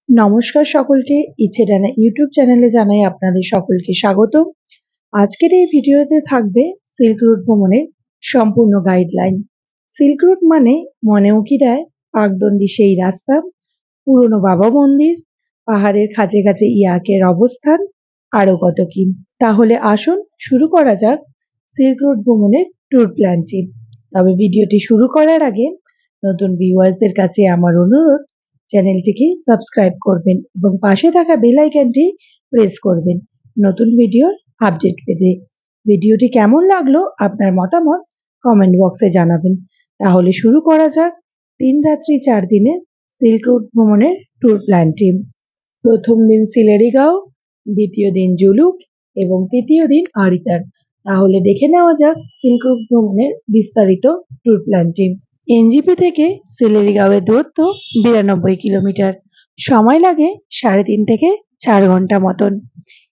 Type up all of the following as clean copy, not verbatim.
নমস্কার সকলকে, ইচ্ছে টানা ইউটিউব চ্যানেলে জানাই আপনাদের সকলকে স্বাগত। আজকের এই ভিডিওতে থাকবে সিল্ক রুট ভ্রমণের সম্পূর্ণ গাইডলাইন। সিল্ক রুট মানে মনে উঁকি দেয় পাকদণ্ডী সেই রাস্তা, পুরনো বাবা মন্দির, পাহাড়ের খাঁজে খাঁজে ইয়াকের অবস্থান, আরও কত কি। তাহলে আসুন শুরু করা যাক সিল্ক রুট ভ্রমণের ট্যুর প্ল্যানটি। তবে ভিডিওটি শুরু করার আগে নতুন ভিউয়ার্সদের কাছে আমার অনুরোধ, চ্যানেলটিকে সাবস্ক্রাইব করবেন এবং পাশে থাকা বেল আইকনটি প্রেস করবেন নতুন ভিডিওর আপডেট পেতে। ভিডিওটি কেমন লাগলো আপনার মতামত কমেন্ট বক্সে জানাবেন। তাহলে শুরু করা যাক 3 রাত্রি 4 দিনের সিল্ক রুট ভ্রমণের ট্যুর প্ল্যানটি। প্রথম দিন সিলেরিগাঁও, দ্বিতীয় দিন জুলুক এবং তৃতীয় দিন আরিতার। তাহলে দেখে নেওয়া যাক সিল্ক রুট ভ্রমণের বিস্তারিত ট্যুর প্ল্যানটি। এনজিপি থেকে সিলেরিগাঁওয়ের দূরত্ব 92 কিলোমিটার। সময় লাগে 3.5 থেকে 4 ঘন্টা মতন।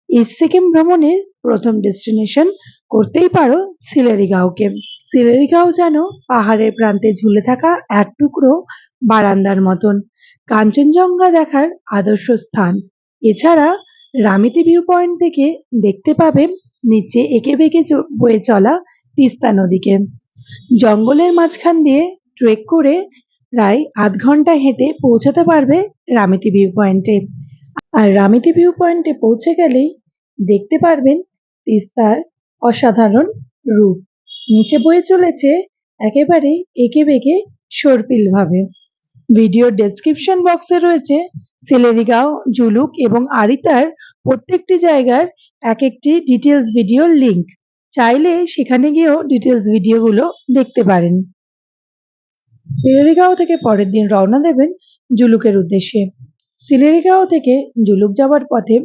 ইস্ট সিকিম ভ্রমণের প্রথম ডেস্টিনেশন করতেই পারো সিলেরিগাঁওকে। সিলেরিগাঁও যেন পাহাড়ের প্রান্তে ঝুলে থাকা এক টুকরো বারান্দার মতন, কাঞ্চনজঙ্ঘা দেখার আদর্শ স্থান। এছাড়া রামিতি ভিউ পয়েন্ট থেকে দেখতে পাবেন নিচে এঁকে বেঁকে বয়ে চলা তিস্তা নদীকে। জঙ্গলের মাঝখান দিয়ে ট্রেক করে প্রায় আধ ঘন্টা হেঁটে পৌঁছাতে পারবে রামিতি ভিউ পয়েন্টে। আর রামিতি ভিউ পয়েন্টে পৌঁছে গেলেই দেখতে পারবেন তিস্তার অসাধারণ রূপ। নিচে বয়ে চলেছে একেবারে এঁকে বেঁকে সর্পিল ভাবে। ভিডিওর ডেসক্রিপশন বক্সে রয়েছে সিলেরিগাঁও, জুলুক এবং আরিতার প্রত্যেকটি জায়গার এক একটি ডিটেলস ভিডিওর লিঙ্ক। চাইলে সেখানে গিয়েও ডিটেলস ভিডিওগুলো দেখতে পারেন। সিলেরিগাঁও থেকে পরের দিন রওনা দেবেন জুলুকের উদ্দেশ্যে। সিলেরিগাঁও থেকে জুলুক যাওয়ার পথে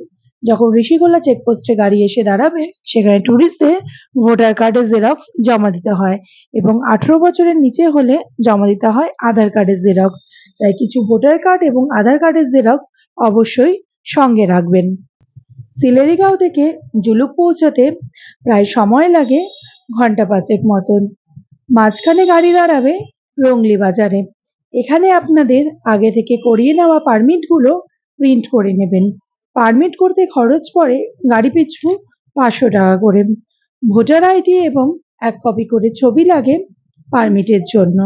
যখন ঋষিগোলা চেকপোস্টে গাড়ি এসে দাঁড়াবে, সেখানে ট্যুরিস্টদের ভোটার কার্ডের জেরক্স জমা দিতে হয় এবং 18 বছরের নিচে হলে জমা দিতে হয় আধার কার্ডের জেরক্স। তাই কিছু ভোটার কার্ড এবং আধার কার্ডের জেরক্স অবশ্যই সঙ্গে রাখবেন। সিলেরিগাঁও থেকে জুলুক পৌঁছাতে প্রায় সময় লাগে ঘন্টা 5 মতন। মাঝখানে গাড়ি দাঁড়াবে রংলি বাজারে। এখানে আপনাদের আগে থেকে করিয়ে নেওয়া পারমিটগুলো প্রিন্ট করে নেবেন। পারমিট করতে খরচ পড়ে গাড়ি পিছু 500 টাকা করে। ভোটার আইডি এবং 1 কপি করে ছবি লাগে পারমিটের জন্য।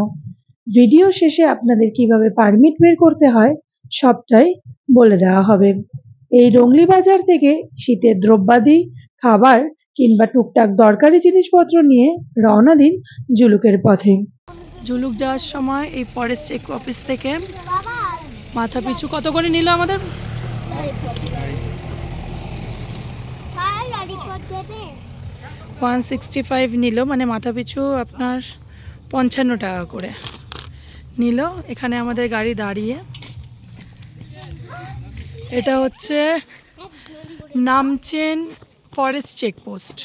ভিডিও শেষে আপনাদের কিভাবে পারমিট বের করতে হয় সবটাই বলে দেওয়া হবে। এই রংলি বাজার থেকে শীতের দ্রব্যাদি, খাবার কিংবা টুকটাক দরকারি জিনিসপত্র নিয়ে রওনা দিন জুলুকের পথে। জুলুক যাওয়ার সময় এই ফরেস্ট চেক অফিস থেকে মাথা পিছু কত করে নিল আমাদের? 165 নিল, মানে মাথা পিছু আপনার 55 টাকা করে নিল। এখানে আমাদের গাড়ি দাঁড়িয়ে, এটা হচ্ছে নামচেন ফরেস্ট চেকপোস্ট।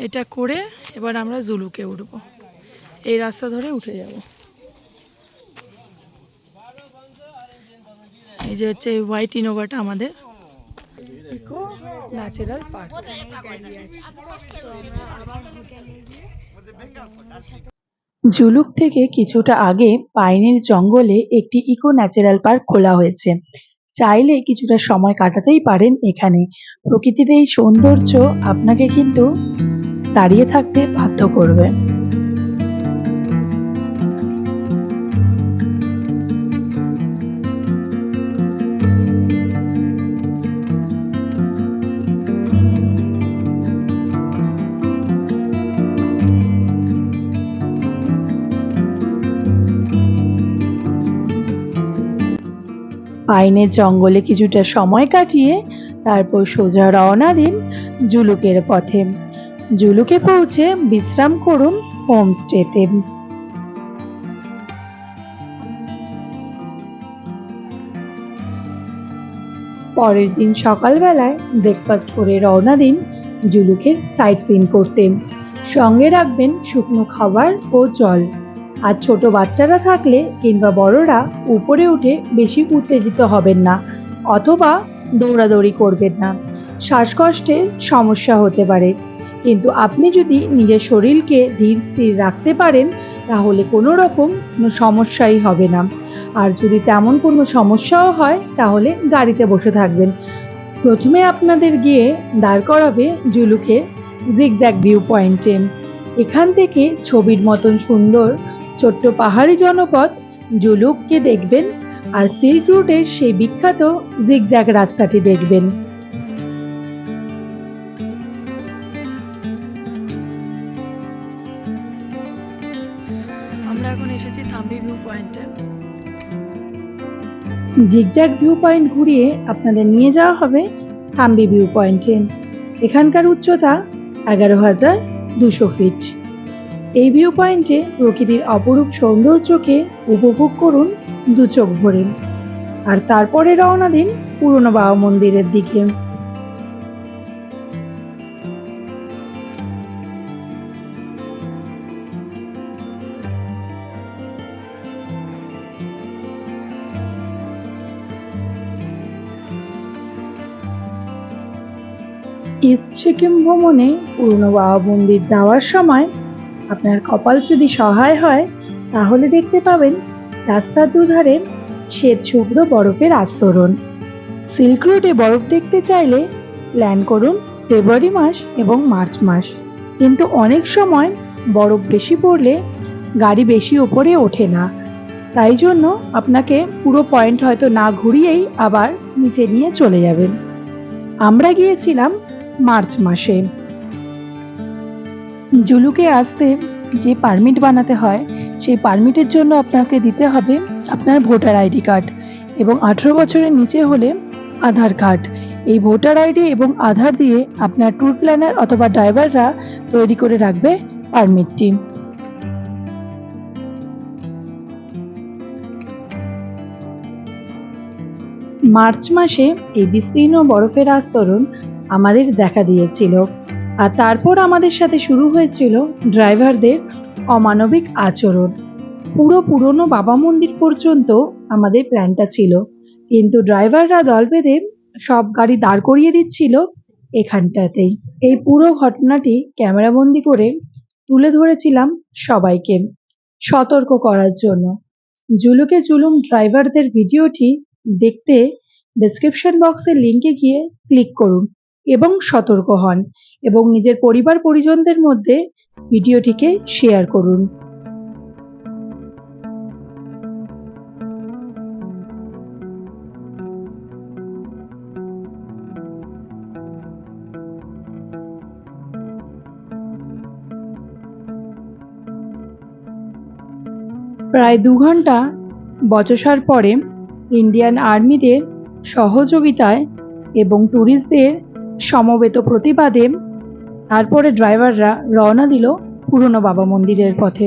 এটা করে এবার আমরা জুলুকে উঠব। এই রাস্তা ধরে উঠে যাব। এই যে হচ্ছে এই হোয়াইট ইনোভাটা আমাদের ইকো ন্যাচারাল পার্ক। জুলুক থেকে কিছুটা আগে পাইনের জঙ্গলে একটি ইকো ন্যাচারাল পার্ক খোলা হয়েছে। চাইলে কিছুটা সময় কাটাতেই পারেন এখানে। প্রকৃতির এই সৌন্দর্য আপনাকে কিন্তু দাঁড়িয়ে থাকতে বাধ্য করবে। পাইনের জঙ্গলে কিছুটা সময় কাটিয়ে তারপর সোজা রওনা দিন জুলুকের পথে। জুলুকে পৌঁছে বিশ্রাম করুন হোমস্টেতে। পরের দিন সকালবেলায় ব্রেকফাস্ট করে রওনা দিন জুলুকের সাইট সিন করতে। সঙ্গে রাখবেন শুকনো খাবার ও জল। আর ছোট বাচ্চারা থাকলে কিংবা বড়রা উপরে উঠে বেশি উত্তেজিত হবেন না অথবা দৌড়াদৌড়ি করবেন না। শ্বাসকষ্টের সমস্যা হতে পারে, কিন্তু আপনি যদি নিজের শরীরকে ধীর স্থির রাখতে পারেন তাহলে কোনো রকম সমস্যাই হবে না। আর যদি তেমন কোনো সমস্যাও হয় তাহলে গাড়িতে বসে থাকবেন। প্রথমে আপনাদের গিয়ে দাঁড় করাবে জুলুকে জিগজ্যাগ ভিউ পয়েন্টে। এখান থেকে ছবির মতন সুন্দর ছোট্ট পাহাড়ি জনপদ জুলুককে দেখবেন আর সিল্ক রুটের সেই বিখ্যাত জিগজ্যাগ রাস্তাটি দেখবেন। আমরা এখন এসেছি থাম্বি ভিউ পয়েন্টে। জিগজ্যাগ ভিউ পয়েন্ট ঘুরিয়ে আপনাদের নিয়ে যাওয়া হবে থাম্বি ভিউ পয়েন্টে। এখানকার উচ্চতা 11,200 ফিট। এই ভিউ পয়েন্টে প্রকৃতির অপরূপ সৌন্দর্যকে উপভোগ করুন দু চোখ ভরে, আর তারপরে রওনা দিন পুরনো বাবা মন্দিরের দিকে। ইস্ট সিকিম ভ্রমণে পুরনো বাবা মন্দির যাওয়ার সময় আপনার কপাল যদি সহায় হয় তাহলে দেখতে পাবেন রাস্তার দুধারে শ্বেত শুভ্র বরফের আস্তরণ। সিল্ক রুটে বরফ দেখতে চাইলে প্ল্যান করুন ফেব্রুয়ারি মাস এবং মার্চ মাস, কিন্তু অনেক সময় বরফ বেশি পড়লে গাড়ি বেশি ওপরে ওঠে না, তাই জন্য আপনাকে পুরো পয়েন্ট হয়তো না ঘুরিয়েই আবার নিচে নিয়ে চলে যাবেন। আমরা গিয়েছিলাম মার্চ মাসে। জুলুকে আসতে যে পারমিট বানাতে হয় সেই পারমিটের জন্য আপনাকে দিতে হবে আপনার ভোটার আইডি কার্ড এবং 18 বছরের নিচে হলে আধার কার্ড। এই ভোটার আইডি এবং আধার দিয়ে আপনার ট্যুর প্ল্যানার অথবা ড্রাইভাররা তৈরি করে রাখবে পারমিটটি। মার্চ মাসে এই বিস্তীর্ণ বরফের আস্তরণ আমাদের দেখা দিয়েছিল, আর তারপর আমাদের সাথে শুরু হয়েছিল ড্রাইভারদের অমানবিক আচরণ। পুরনো বাবা মন্দির পর্যন্ত আমাদের প্ল্যানটা ছিল, কিন্তু ড্রাইভাররা দল বেঁধে সব গাড়ি দাঁড় করিয়ে দিচ্ছিল এখানটাতেই। এই পুরো ঘটনাটি ক্যামেরাবন্দি করে তুলে ধরেছিলাম সবাইকে সতর্ক করার জন্য। জুলুকে জুলুম ড্রাইভারদের ভিডিওটি দেখতে ডেসক্রিপশন বক্সের লিঙ্কে গিয়ে ক্লিক করুন এবং সতর্ক হন এবং নিজের পরিবার পরিজনদের মধ্যে ভিডিওটিকে শেয়ার করুন। প্রায় 2 ঘন্টা বচসার পরে ইন্ডিয়ান আর্মিদের সহযোগিতায় এবং ট্যুরিস্টদের সমবেত প্রতিবাদে তারপরে ড্রাইভাররা রওনা দিল পুরনো বাবা মন্দিরের পথে।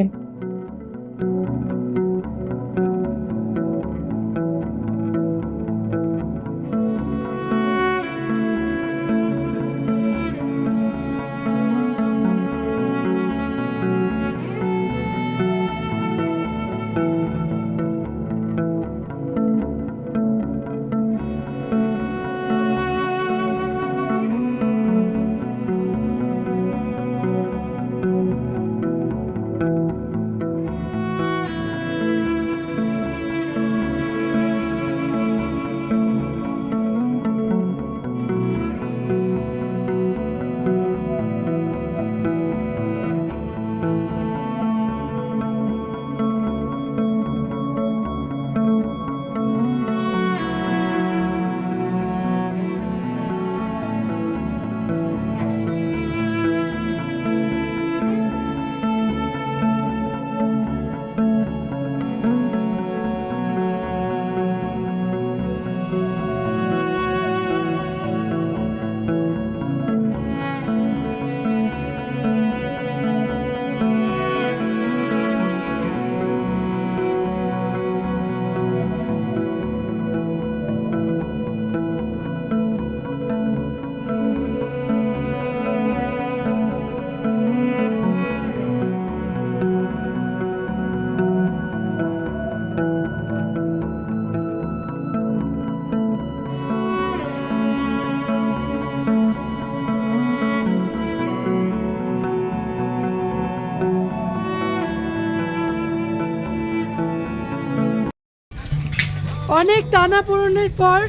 অনেক টানাপোড়েনের পর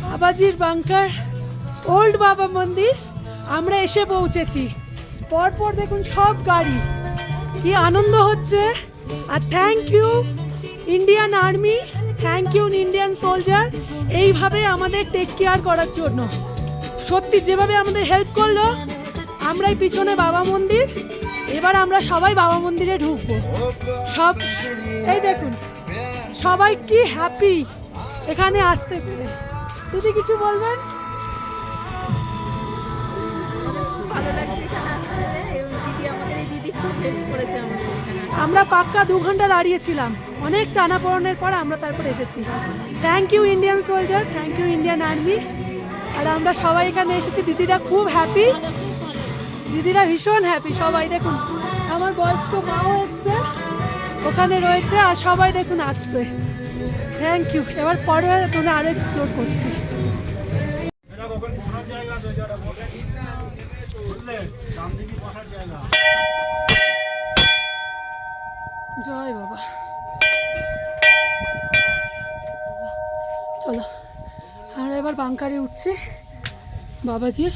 বাবাজির বাংকার ওল্ড বাবা মন্দির আমরা এসে পৌঁছেছি। পরপর দেখুন সব গাড়ি, কি আনন্দ হচ্ছে। আর thank you Indian army, thank you Indian soldier, এইভাবে আমাদের টেক কেয়ার করার জন্য। সত্যি যেভাবে আমাদের হেল্প করলো। আমরাই পিছনে বাবা মন্দির, এবার আমরা সবাই বাবা মন্দিরে ঢুকবো। সব এই দেখুন সবাই কি হ্যাপি এখানে আসতে পেরে। দিদি কিছু বলবেন? ভালো লাগছে এখানে আসতে পেরে, এবং দিদি আমাদের এই দিদি খুব হেল্প করেছে আমাদের এখানে। আমরা পাক্কা 2 ঘন্টা দাঁড়িয়েছিলাম, অনেক টানাপোড়েনের পর আমরা তারপর এসেছি। Thank you Indian soldier, thank you Indian army. আর আমরা সবাই এখানে এসেছি, দিদিরা খুব হ্যাপি, দিদিরা ভীষণ হ্যাপি। সবাই দেখুন, আমার বয়স্ক মাও এসছে ওখানে রয়েছে, আর সবাই দেখুন আসছে। Thank you. এবার পরে তোমরা আরো এক্সপ্লোর করছি। জয় বাবা। চলো আমরা এবার বাংকারে উঠছি বাবাজির।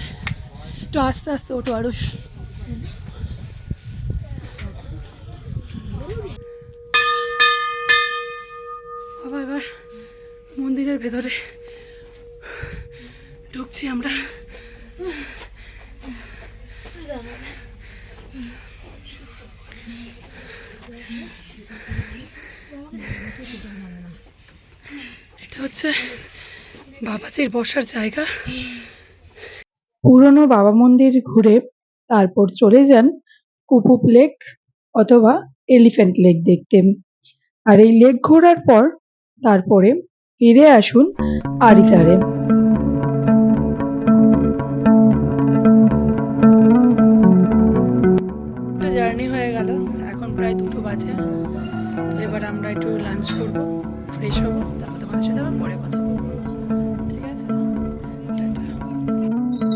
একটু আস্তে আস্তে ওঠো আরো। বাবা এবার মন্দিরের ভেতরে ঢুকছি আমরা। এটা হচ্ছে বাবাজির বসার জায়গা। পুরনো বাবা মন্দির ঘুরে তারপর চলে যান কুপুপ লেক অথবা এলিফ্যান্ট লেক দেখতে। আর এই লেক ঘোরার পর তারপরে ফিরে আসুন আরিতারে। একটা জার্নি হয়ে গেল, এখন প্রায় 2টো বাজে। তো এবার আমরা একটু লাঞ্চ করবো, ফ্রেশ হবো, তারপর তোমাদের সাথে আবার পরে কথা বলবো। ঠিক আছে, টাটা।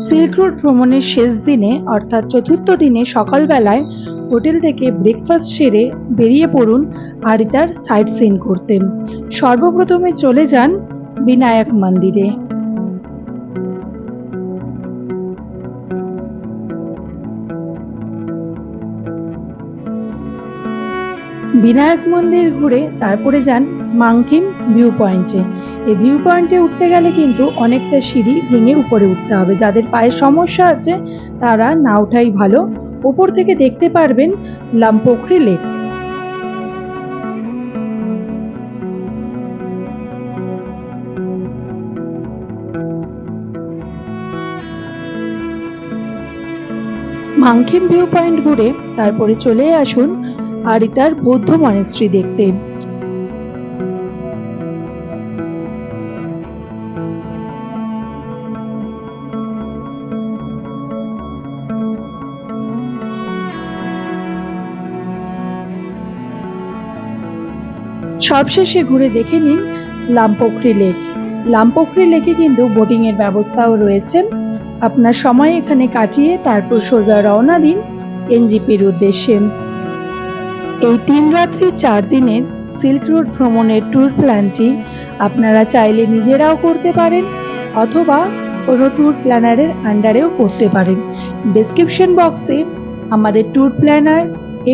সিল্ক রোড ভ্রমণের শেষ দিনে অর্থাৎ চতুর্থ দিনে সকালবেলায় হোটেল থেকে ব্রেকফাস্ট সেরে বেরিয়ে পড়ুন আরিতার সাইট সিন করতে। সর্বপ্রথমে চলে যান বিনায়ক মন্দিরে। বিনায়ক মন্দির ঘুরে তারপরে যান মাংকিম ভিউ পয়েন্টে। এই ভিউ পয়েন্টে উঠতে গেলে কিন্তু অনেকটা সিঁড়ি ভেঙে উপরে উঠতে হবে। যাদের পায়ে সমস্যা আছে তারা না ওঠাই ভালো। ওপর থেকে দেখতে পারবেন লামপোখরি লেক। মাংকিম ভিউ পয়েন্ট ঘুরে তারপরে চলে আসুন আরিতার বৌদ্ধ মনেস্ট্রি দেখতে। সবশেষে ঘুরে দেখে নিন লামপোখরি লেক। লামপোখরি লেকে কিন্তু বোটিং এর ব্যবস্থাও রয়েছে। আপনার সময় এখানে কাটিয়ে তারপর সোজা রওনা দিন এনজিপির উদ্দেশ্যে। এই 3 রাত্রি 4 দিনের সিল্ক রোড ভ্রমণের ট্যুর প্ল্যানটি আপনারা চাইলে নিজেরাও করতে পারেন অথবা কোনো ট্যুর প্ল্যানারের আন্ডারেও করতে পারেন। ডেসক্রিপশন বক্সে আমাদের ট্যুর প্ল্যানার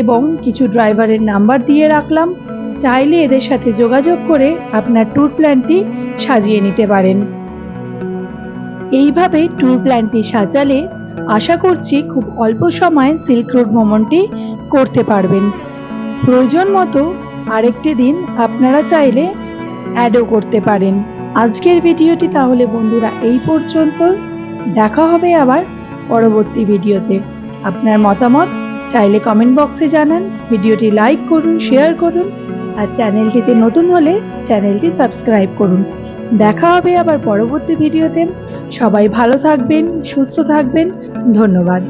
এবং কিছু ড্রাইভারের নাম্বার দিয়ে রাখলাম, চাইলে এদের সাথে যোগাযোগ করে আপনার ট্যুর প্ল্যানটি সাজিয়ে নিতে পারেন। এইভাবে ট্যুর প্ল্যানটি সাজালে আশা করছি খুব অল্প সময়ে সিল্ক রোড ভ্রমণটি করতে পারবেন। প্রয়োজন মতো আরেকটি দিন আপনারা চাইলে অ্যাডও করতে পারেন। আজকের ভিডিওটি তাহলে বন্ধুরা এই পর্যন্ত। দেখা হবে আবার পরবর্তী ভিডিওতে। আপনার মতামত চাইলে কমেন্ট বক্সে জানান, ভিডিওটি লাইক করুন, শেয়ার করুন, আর চ্যানেলটিতে নতুন হলে চ্যানেলটি সাবস্ক্রাইব করুন। দেখা হবে আবার পরবর্তী ভিডিওতে। সবাই ভালো থাকবেন, সুস্থ থাকবেন। ধন্যবাদ।